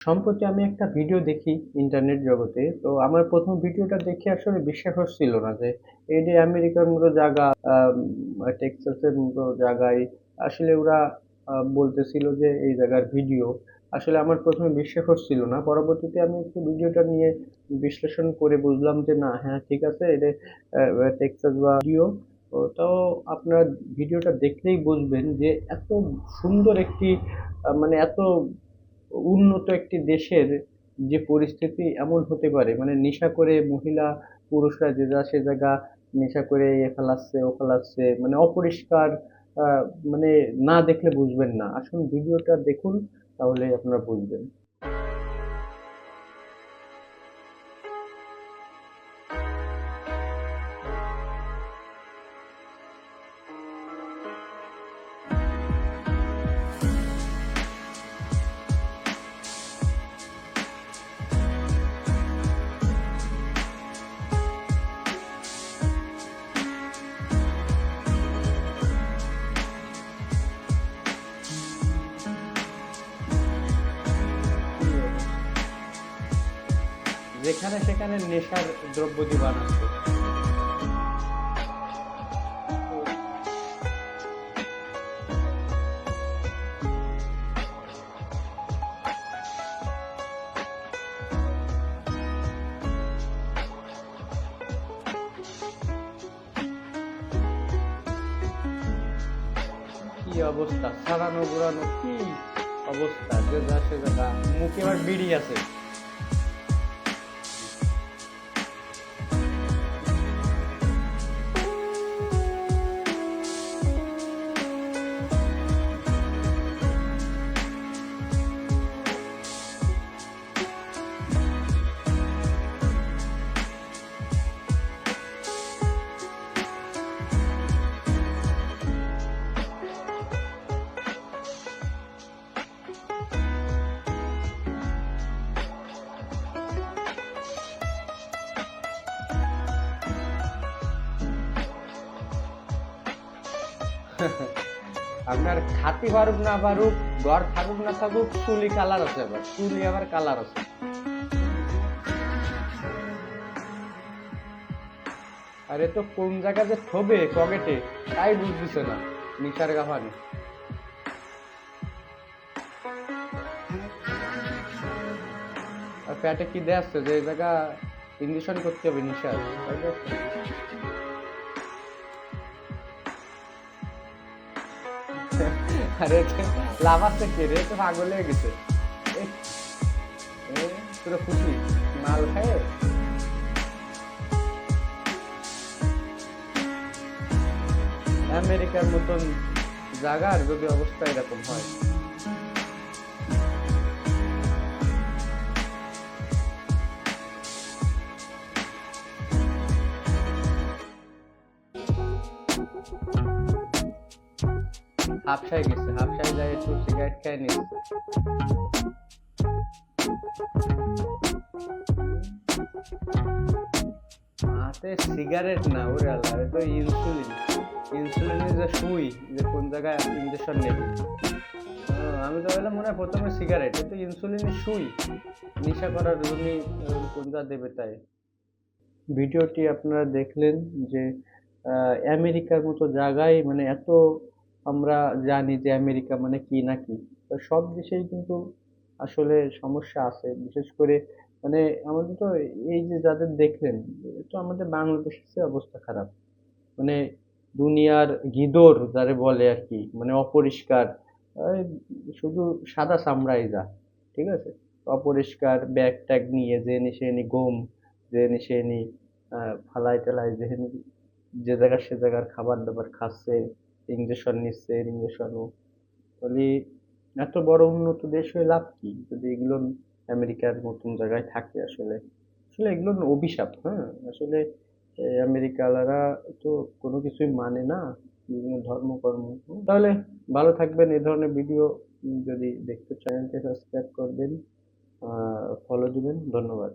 সম্প্রতি আমি একটা ভিডিও দেখি ইন্টারনেট জগতে। তো আমার প্রথম ভিডিওটা দেখে আসলে বিশ্বাস হচ্ছিল না যে এই যে আমেরিকার মতো জায়গা, টেক্সাসের মতো জায়গায় আসলে ওরা বলতেছিল যে এই জায়গার ভিডিও। আসলে আমার প্রথমে বিশ্বাস হচ্ছিল না, পরবর্তীতে আমি একটু ভিডিওটা নিয়ে বিশ্লেষণ করে বুঝলাম যে না, হ্যাঁ ঠিক আছে, এটা টেক্সাস বা ভিডিও। তো আপনার ভিডিওটা দেখলেই বুঝবেন যে এত সুন্দর একটি মানে এত উন্নত একটি দেশের যে পরিস্থিতি এমন হতে পারে, মানে নেশা করে মহিলা পুরুষরা যে যা সে জায়গা নেশা করে এ ফেলাচ্ছে ও ফেলাচ্ছে, মানে অপরিষ্কার। আহ, মানে না দেখলে বুঝবেন না, আসুন ভিডিওটা দেখুন, তাহলে আপনারা বুঝবেন। যেখানে সেখানে নেশার দ্রব্য দিয়ে বানাচ্ছে। কি অবস্থা, ছাড়ানো ঘোরানো কি অবস্থা, যে যা সে জায়গা, মুখে আবার বিড়ি আছে। আপনার খাতি পারুক না পারুক, ঘর থাকুক না থাকুক, চুলি কালার আছে, আবার চুলি আবার কালার আছে। আরে তো কোন জায়গা যে থবে পকেটে তাই বুঝতেছে না, নিশার গাফানি। আর প্যাটে কি দেখছে যে এই জায়গা ইঞ্জেকশন করতে হবে নিশার, তাই দেখছে। আরে লাভ আছে কে রে, তো পাগল হয়ে গেছে। এ, এ, পুরো খুশি মাল খায়। আমেরিকার মতন জায়গার যদি অবস্থা এরকম হয়। হাফসায় গেছে, হাফসায় যায় একটু সিগারেট খেয়ে নিচ্ছে। হাতে সিগারেট না, ওরে আল্লাহ, এ তো ইনসুলিন। ইনসুলিনের যে সুই, যে কোন জায়গায় ইঞ্জেকশন নেবে। আমি তো বললাম মনে হয় প্রথমে সিগারেট, এ তো ইনসুলিনের সুই, নেশা করার জন্য কোন যা দেবে তাই। ভিডিওটি আপনারা দেখলেন যে আমেরিকার মতো জায়গায় মানে এত, আমরা জানি যে আমেরিকা মানে কি না কি, তো সব দেশেই কিন্তু আসলে সমস্যা আছে, বিশেষ করে মানে আমাদের তো, এই যে যাদের দেখলেন, তো আমাদের বাংলাদেশের চেয়ে অবস্থা খারাপ। মানে দুনিয়ার গিদর যারে বলে আর কি, মানে অপরিষ্কার, এই শুধু সাদা চামড়াই যা, ঠিক আছে, অপরিষ্কার ব্যাগ ট্যাগ নিয়ে যে নি সে নি গম, যে নি সে নি ফালাই টালাই, যে যে জায়গার সে জায়গার খাবার দাবার খাচ্ছে, ইঞ্জেকশন নিচ্ছে, ইঞ্জেকশনও বলি। এত বড় উন্নত দেশ হয়ে লাভ কি যদি এগুলো আমেরিকার মতন জায়গায় থাকে। আসলে আসলে এগুলো অভিশাপ, হ্যাঁ। আসলে আমেরিকালারা তো কোনো কিছুই মানে না, বিভিন্ন ধর্ম কর্ম। তাহলে ভালো থাকবেন, এই ধরনের ভিডিও যদি দেখতে চান চ্যানেলটি সাবস্ক্রাইব করবেন, ফলো দিবেন, ধন্যবাদ।